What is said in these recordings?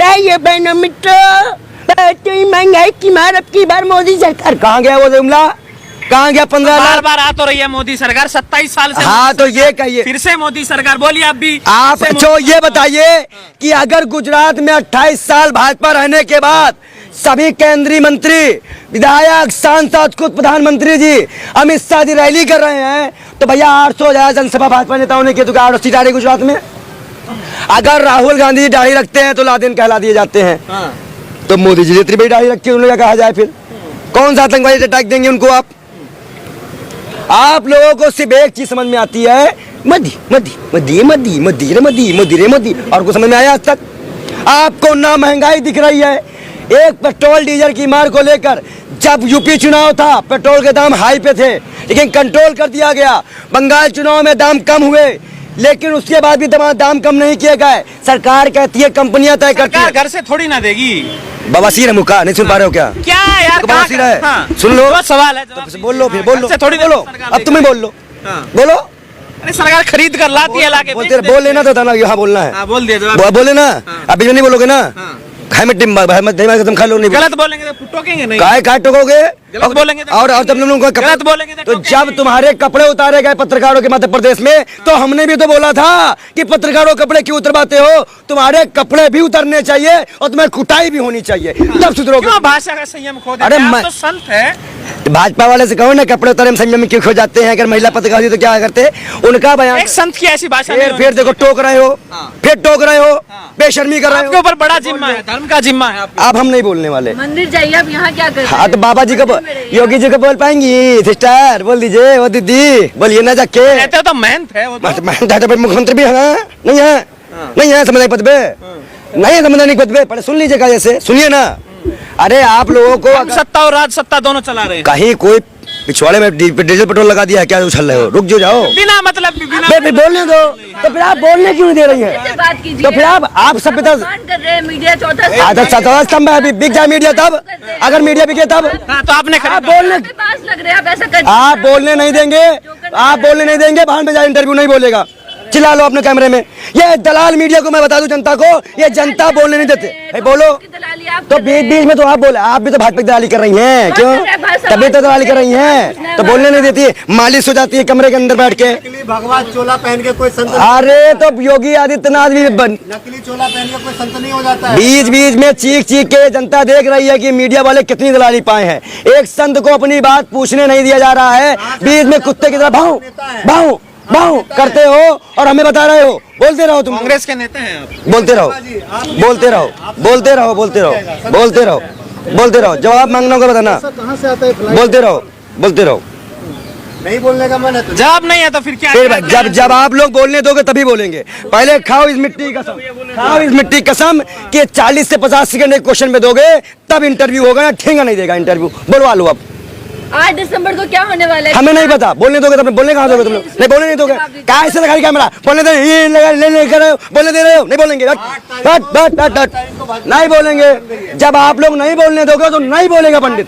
बताइए बहनों मित्रों, महंगाई की मार अब की बार मोदी सरकार। कहाँ गया वो जुमला, कहाँ गया 15 लाख? बार आ तो रही है मोदी सरकार 27 साल से। हाँ तो ये कहिए फिर से मोदी सरकार, बोलिए आप भी। आप जो ये बताइए कि अगर गुजरात में 28 साल भाजपा रहने के बाद सभी केंद्रीय मंत्री, विधायक, सांसद, खुद प्रधानमंत्री जी अमित शाह जी रैली कर रहे हैं, तो भैया 800 जनसभा भाजपा नेताओं ने की, तो 8 सीट आ रही गुजरात में। अगर राहुल गांधी जी दाढ़ी रखते हैं तो लादेन कहला दिए जाते हैं, तो मोदी जी जितनी बड़ी दाढ़ी रखी है उन्हें कहा जाए, फिर कौन सा आतंकवादी अटैक देंगे उनको? आप लोगों को सिर्फ एक चीज समझ में आती है, मोदी मोदी मोदी मोदी मोदी रे मोदी मोदी रे मोदी, और कुछ समझ में आया आज तक? आपको ना महंगाई दिख रही है। एक पेट्रोल डीजल की मार को लेकर जब यूपी चुनाव था पेट्रोल के दाम हाई पे थे, लेकिन कंट्रोल कर दिया गया। बंगाल चुनाव में दाम कम हुए, लेकिन उसके बाद भी दाम कम नहीं किए गए। सरकार कहती है, कंपनियां तय करती है। घर से थोड़ी ना देगी। बवासीर है मुका, नहीं सुन पा रहे हो क्या? क्या यार बवासीर है? हाँ। सुन लो, सवाल है, तो बोल लो, फिर बोल लो, थोड़ी बोलो, अब तुम्हें बोल लो, बोलो। अरे सरकार खरीद कर लाती है, लाके बोल लेना तो था ना, यहाँ बोलना है, बोल दिया, बोले ना। अभी नहीं बोलोगे ना, तुम खा लो, नहीं गलत बोलेंगे तो टोकेंगे नहीं, काय टोकोगे, गलत बोलेंगे और तुम लोगों को गलत बोलेंगे तो जब तुम्हारे कपड़े उतारे गए पत्रकारों के मध्य प्रदेश में, तो हमने भी तो बोला था कि पत्रकारों कपड़े क्यों उतरवाते हो? तुम्हारे कपड़े भी उतरने चाहिए और तुम्हें कुटाई भी होनी चाहिए, तब सुधरोगे। क्यों भाषा का संयम खो देते? अरे आप तो संत है। भाजपा वाले से कहो ना, कपड़े उतारे में संयम क्यों खो जाते हैं? अगर महिला पत्रकार होती तो क्या करते? उनका बयान, एक संत की ऐसी भाषा फिर देखो टोक रहे हो, फिर टोक रहे हो, बेशर्मी कर रहे हो। आपके ऊपर बड़ा जिम्मा है, धर्म का जिम्मा है। अब हम नहीं बोलने वाले। मंदिर जाइए, अब यहाँ क्या कर? हाँ तो बाबा जी को, योगी जी को बोल पाएंगी? सिस्टर बोल दीजिए, वो दीदी बोलिए ना जाके। कहते हो तो महंत है वो तो। महंत है तो मुख्यमंत्री भी है, नहीं है, नहीं है संवैधानिक पद पे, नहीं है संवैधानिक पद पे। पहले सुन लीजिएगा, जैसे सुनिए ना। अरे आप लोगों को सत्ता और राज सत्ता दोनों चला रहे हैं। कहीं कोई पिछवाड़े में डीजल पेट्रोल लगा दिया है क्या? उछल रहे हो, रुक जाओ, बिना मतलब फिर बोलने दो। तो फिर आप बोलने क्यों नहीं दे रही है? तो फिर आप सभ्यता मीडिया चौथा स्तंभ है, बिक जाए मीडिया तब, अगर मीडिया बिके तब। तो आपने बोलने के पास लग रहे हैं, ऐसा कर आप बोलने नहीं देंगे, आप बोलने नहीं देंगे, बाहर में जाए इंटरव्यू नहीं बोलेगा, चिल्ला लो अपने कैमरे में। ये दलाल मीडिया को मैं बता दूं जनता को, ये जनता बोलने नहीं देते। बोलो तो बीच बीच में तो आप बोले, आप भी तो भाजपा की दलाली कर रही हैं, क्यों? तभी तो दलाली कर रही हैं, तो बोलने नहीं देती, मालिश हो जाती है कमरे के अंदर बैठ के। भगवान चोला पहन के कोई संत, अरे तो योगी आदित्यनाथ भी नकली चोला पहन के कोई संत नहीं हो जाता है। बीच बीच में चीख चीख के जनता देख रही है कि मीडिया वाले कितनी दलाली पाए हैं। एक संत को अपनी बात पूछने नहीं दिया जा रहा है, बीच में कुत्ते की तरह भाऊ भाऊ भाऊ करते हो और हमें बता रहे हो। बोलते रहो, तुम कांग्रेस के नेता हैं आप। बोलते रहो, बोलते रहो, बोलते रहो, बोलते रहो, बोलते रहो, बोलते रहो। जवाब मांगना होगा बताना, बोलते रहो, बोलते रहो। नहीं बोलने का मन है तो जवाब नहीं है तो फिर क्या? फिर जब आप लोग बोलने दोगे तभी बोलेंगे। पहले खाओ इस मिट्टी की कसम, खाओ इस मिट्टी की कसम कि 40 से 50 सेकंड एक क्वेश्चन में दोगे तब इंटरव्यू होगा, ना ठेंगा नहीं देगा इंटरव्यू। बोलवा लो अब। 8 दिसंबर को क्या होने वाला है? हमें नहीं पता, बोलने दोगे तब। बोलने कहाँ दोगे तुम लोग? नहीं बोलने नहीं दोगे, कहाँ से लगा कैमरा? बोलने दे, बोलने दे रहे हो, नहीं बोलेंगे, नहीं बोलेंगे। जब आप लोग नहीं बोलने दोगे तो नहीं बोलेगा पंडित।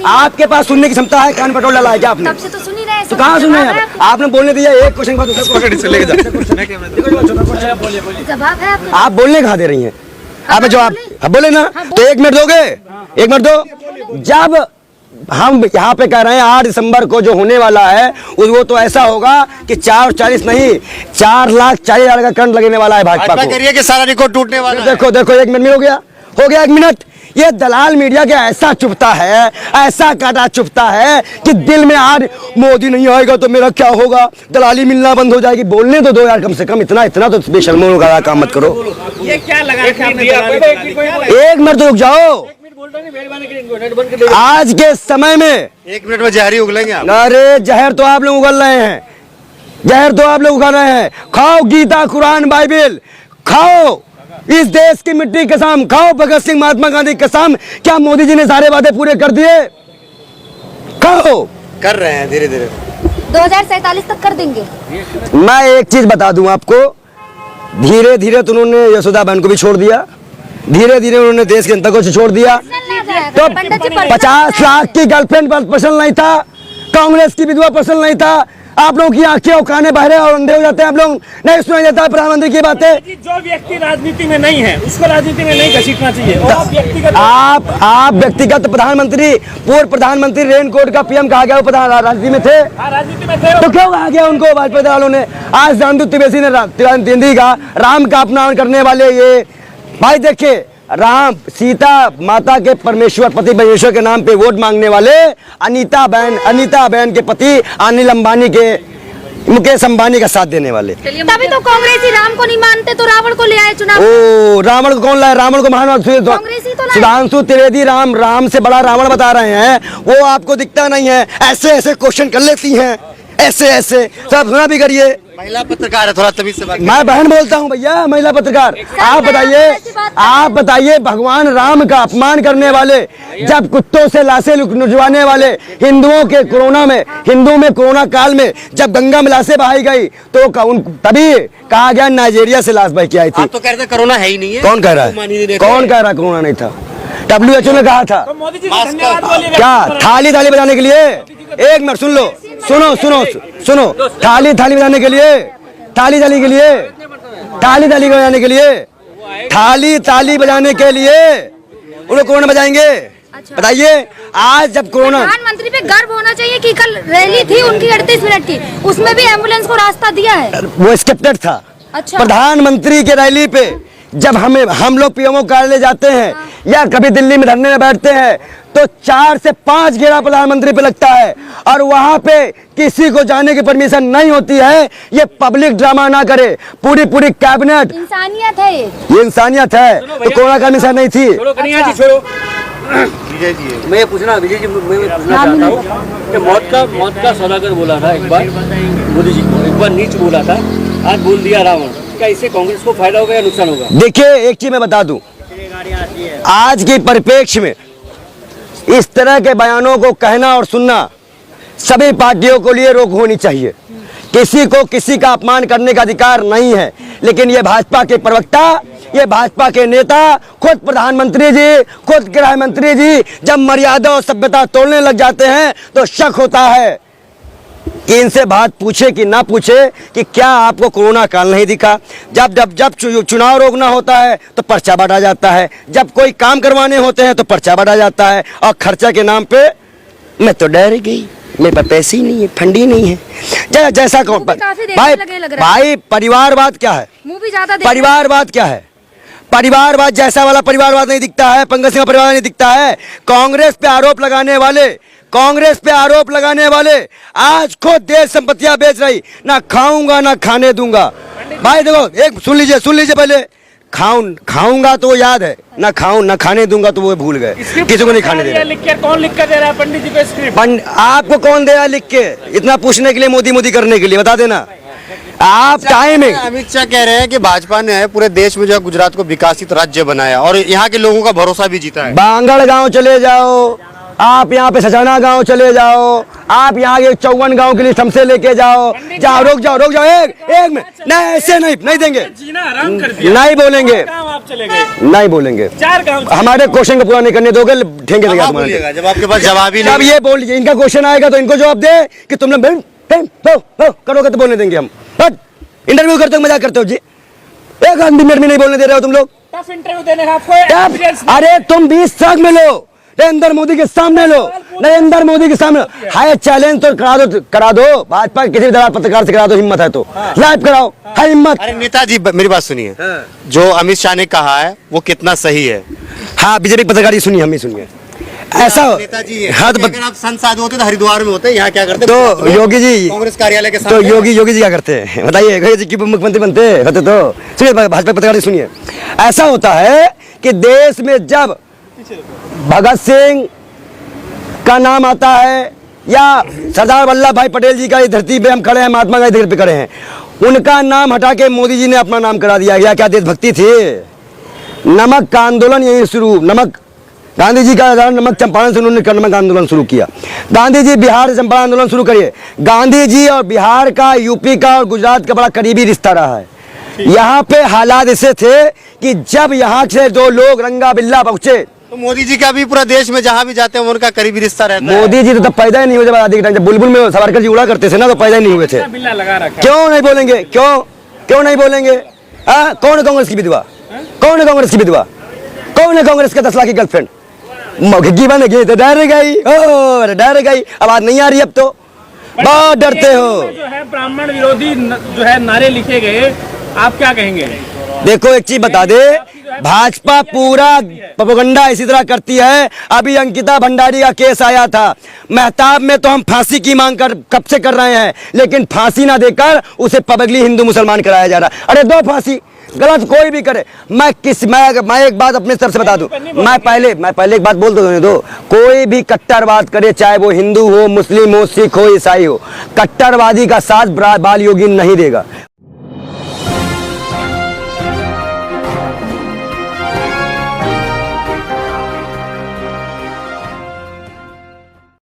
आपके पास सुनने की क्षमता है? कान पेट्रोल डाला है क्या आपने? तो कहाँ सुन रहे हैं? आपने बोलने दिया एक क्वेश्चन के बाद आप बोलने कहाँ दे रही हैं? आप जवाब बोले ना, तो 1 मिनट दोगे? 1 मिनट दो। जब हम यहाँ पे कह रहे हैं 8 दिसंबर को जो होने वाला है वो तो ऐसा होगा कि 440 नहीं 4,40,000 का करंट लगने वाला है भाजपा को। करिए कि सारा रिकॉर्ड टूटने वाला है। देखो देखो 1 मिनट में हो गया 1 मिनट। ये दलाल मीडिया के ऐसा चुभता है, ऐसा काटा चुभता है कि दिल में आज मोदी नहीं आएगा तो मेरा क्या होगा, दलाली मिलना बंद हो जाएगी। बोलने तो दो यार कम से कम, इतना तो बेशर्मों का काम मत करो। ये क्या लगा? 1 मिनट रुक जाओ। आज के समय में 1 मिनट में जहरी उगलेंगे आप। अरे जहर तो आप लोग उगल रहे हैं, जहर तो आप लोग उगल रहे हैं। खाओ गीता, कुरान, बाइबिल खाओ, इस देश की मिट्टी की कसम खाओ, भगत सिंह, महात्मा गांधी की कसम। क्या मोदी जी ने सारे वादे पूरे कर दिए? खाओ, कर रहे हैं धीरे धीरे। 2047 तक कर देंगे। मैं एक चीज बता दूं आपको, धीरे धीरे तो उन्होंने यशोदा बहन को भी छोड़ दिया, धीरे धीरे उन्होंने देश की जनता को छोड़ दिया। तो 50 लाख की गर्लफ्रेंड पसंद नहीं था, कांग्रेस की विधवा पसंद नहीं था, आप लोगों की आंखें और काने बहरे और अंधे हो जाते हैं। आप लोग नहीं सुनाई देता है प्रधानमंत्री की बातें। जो व्यक्ति राजनीति में नहीं है उसको राजनीति में नहीं घसीटना चाहिए। और व्यक्तिगत आप व्यक्तिगत प्रधानमंत्री, पूर्व प्रधानमंत्री रेनकोट का पीएम कहा गया, वो राजनीति में थे, राजनीति में थे तो क्यों कहा गया उनको भाजपा वालों ने? आज जानदू तिवेसी ने दिल्ली का राम का अपमान करने वाले ये भाई देखिए, राम सीता माता के परमेश्वर पति परमेश्वर के नाम पे वोट मांगने वाले अनीता बहन के पति अनिल अंबानी के मुकेश अंबानी का साथ देने वाले। तभी तो कांग्रेसी राम को नहीं मानते तो रावण को ले आए चुनाव। ओ रावण को कौन लाए? रावण को महान कांग्रेसी तो लाए। सुधांशु त्रिवेदी राम से बड़ा रावण बता रहे हैं, वो आपको दिखता नहीं है। ऐसे क्वेश्चन कर लेती हैं, ऐसे सब सुना भी करिए। महिला पत्रकार है, थोड़ा तमीज से बात मैं बहन बोलता हूँ भैया, महिला पत्रकार। आप बताइए भगवान राम का अपमान करने वाले, जब कुत्तों से लाशें नुचवाने वाले हिंदू में कोरोना काल में जब गंगा में लाशें बहाई गई तो तभी कहा गया नाइजीरिया से लाश बह के आई थी। आप तो कह रहे थे कोरोना है ही नहीं है। कौन कह रहा है? कौन कह रहा है कोरोना नहीं था? WHO ने कहा था। तो मोदी जी को धन्यवाद बोलिए। क्या थाली बजाने के लिए? एक मिनट सुन लो, सुनो थाली बजाने के लिए, थाली बजाने के लिए उन लोग कोरोना बजाएंगे। बताइए आज जब कोरोना, प्रधानमंत्री पे गर्व होना चाहिए कि कल रैली थी उनकी 38 मिनट की, उसमें भी एम्बुलेंस को रास्ता दिया है। वो स्क्रिप्टेड था। अच्छा। प्रधानमंत्री की रैली पे जब हम लोग पीएमओ कार्यालय जाते हैं या कभी दिल्ली में धरने में बैठते हैं तो 4 से 5 घेरा प्रधानमंत्री पे लगता है और वहां पे किसी को जाने की परमिशन नहीं होती है। ये पब्लिक ड्रामा ना करे, पूरी कैबिनेट इंसानियत है ये इंसानियत है। तो कोरोना का मिशन नहीं थी। छोड़ो कन्हैया जी, छोड़ो। विजय जी मैं पूछना विजय जी, मैं पूछना चाहता हूँ कि मौत का सौदागर बोला था एक बार मोदी जी को, एक बार नीच बोला था, आज बोल दिया रावण। क्या इससे कांग्रेस को फायदा होगा या नुकसान होगा? देखिए एक चीज मैं बता दूं, आज के परिप्रेक्ष्य में इस तरह के बयानों को कहना और सुनना सभी पार्टियों को लिए रोक होनी चाहिए। किसी को किसी का अपमान करने का अधिकार नहीं है, लेकिन ये भाजपा के प्रवक्ता, ये भाजपा के नेता, खुद प्रधानमंत्री जी, खुद गृह मंत्री जी जब मर्यादा और सभ्यता तोड़ने लग जाते हैं तो शक होता है कि इनसे बात पूछे कि ना पूछे कि क्या आपको कोरोना काल नहीं दिखा? जब चुनाव रोकना होता है तो पर्चा बांटा जाता है, जब कोई काम करवाने होते हैं तो पर्चा बांटा जाता है, और खर्चा के नाम पे मैं तो डर गई, मेरे पास पैसे ही नहीं है, फंड ही नहीं है। जैसा कौन भाई परिवारवाद क्या है? परिवारवाद क्या है? परिवारवाद जैसा वाला परिवारवाद नहीं दिखता है, पंकज सिंह परिवार नहीं दिखता है। कांग्रेस पे आरोप लगाने वाले आज खुद देश संपत्तियां बेच रही, ना खाऊंगा ना खाने दूंगा। भाई देखो एक सुन लीजिए पहले, खाऊंगा तो वो याद है, ना खाऊं ना खाने दूंगा तो वो भूल गए, किसी को नहीं खाने दे रहा। कौन लिख कर दे रहा है पंडित जी को स्क्रिप्ट? आपको कौन दे रहा है लिख के? इतना पूछने के लिए, मोदी करने के लिए बता देना आप। टाइम है। अमित शाह कह रहे हैं कि भाजपा ने पूरे देश में जो है गुजरात को विकसित राज्य बनाया और यहाँ के लोगों का भरोसा भी जीता है। बांगड़ गांव चले जाओ आप, यहाँ पे सजाना गांव चले जाओ आप, यहाँ के 54 गांव के लिए हमसे लेके जाओ। रुक जाओ एक मिनट, नहीं ऐसे नहीं देंगे, जीना आराम कर दिया। नहीं बोलेंगे, आप चले गए, नहीं बोलेंगे। 4 गांव हमारे क्वेश्चन को पूरा नहीं करने दोगे, ठेंगे देगा तुम्हारे। जब आपके पास जवाब ही नहीं, अब ये बोल, इनका क्वेश्चन आएगा तो इनको जवाब दे कि तुम लोग करोगे तो बोलने देंगे हम। इंटरव्यू करते हो, मजाक करते हो जी, एक मिनट में नहीं बोलने दे रहे हो तुम लोग। टफ इंटरव्यू देने का आपको अरे तुम 20 तक में लो, नरेंद्र मोदी के सामने लो, नरेंद्र मोदी के सामने हाय चैलेंज तो करा दो भाजपा किसी भी दलाल पत्रकार से करा दो, हिम्मत है तो लाइव कराओ, है हिम्मत। अरे नेताजी मेरी बात सुनिए, जो अमित शाह ने कहा है वो कितना सही है? हाँ बीजेपी पत्रकार सुनिए, हम ही सुनिए। ऐसा नेताजी हाँ तो अगर आप संसद होते तो हरिद्वार में होते, यहाँ क्या करते? तो योगी जी कांग्रेस कार्यालय के तो सामने योगी जी क्या करते हैं बताइए? योगी जी मुख्यमंत्री बनते होते तो सुनिए, भाजपा पत्रकार सुनिए। ऐसा होता है कि देश में जब भगत सिंह का नाम आता है या सरदार वल्लभ भाई पटेल जी का इस धरती पे हम खड़े हैं, महात्मा गांधी धरती पे खड़े हैं, उनका नाम हटा के मोदी जी ने अपना नाम करा दिया गया। क्या देशभक्ति थी? नमक का आंदोलन यही शुरू, गांधी जी का नमक चंपारण से उन्होंने नमक आंदोलन शुरू किया। गांधी जी बिहार से चंपारण आंदोलन शुरू करिए। गांधी जी और बिहार का, यूपी का और गुजरात का बड़ा करीबी रिश्ता रहा है। यहाँ पे हालात ऐसे थे कि जब यहाँ से 2 लोग रंगा बिल्ला पहुंचे तो मोदी जी का भी पूरा देश में जहाँ भी जाते हैं उनका करीबी रिश्ता रहता है। मोदी जी तो तब पैदा ही नहीं हुए जब आजादी के टाइम, जब बुलबुल में सावरकर जी उड़ा करते थे ना, तो पैदा ही नहीं हुए थे। बिल्ला लगा रखा है। क्यों नहीं बोलेंगे, क्यों नहीं बोलेंगे? कौन है कांग्रेस की विधवा? कौन है कांग्रेस की विधवा? कौन है कांग्रेस का 10 लाख की गर्लफ्रेंड? घिग्गी बन गई तो डर गई, डर गई। आवाज नहीं आ रही अब तो, बहुत डरते हो। जो है ब्राह्मण विरोधी जो है नारे लिखे गए, आप क्या कहेंगे? देखो एक चीज बता दे, भाजपा पूरा प्रोपेगेंडा इसी तरह करती है। अभी अंकिता भंडारी का केस आया था, मेहताब में तो हम फांसी की मांग कब से कर रहे हैं, लेकिन फांसी ना देकर उसे पब्लिकली हिंदू मुसलमान कराया जा रहा है। अरे दो फांसी, गलत कोई भी करे। मैं एक बात अपने तरफ से बता दूं, मैं पहले एक बात बोल दो, कोई भी कट्टरवाद करे, चाहे वो हिंदू हो, मुस्लिम हो, सिख हो, ईसाई हो, कट्टरवादी का साथ बाल योगी नहीं देगा।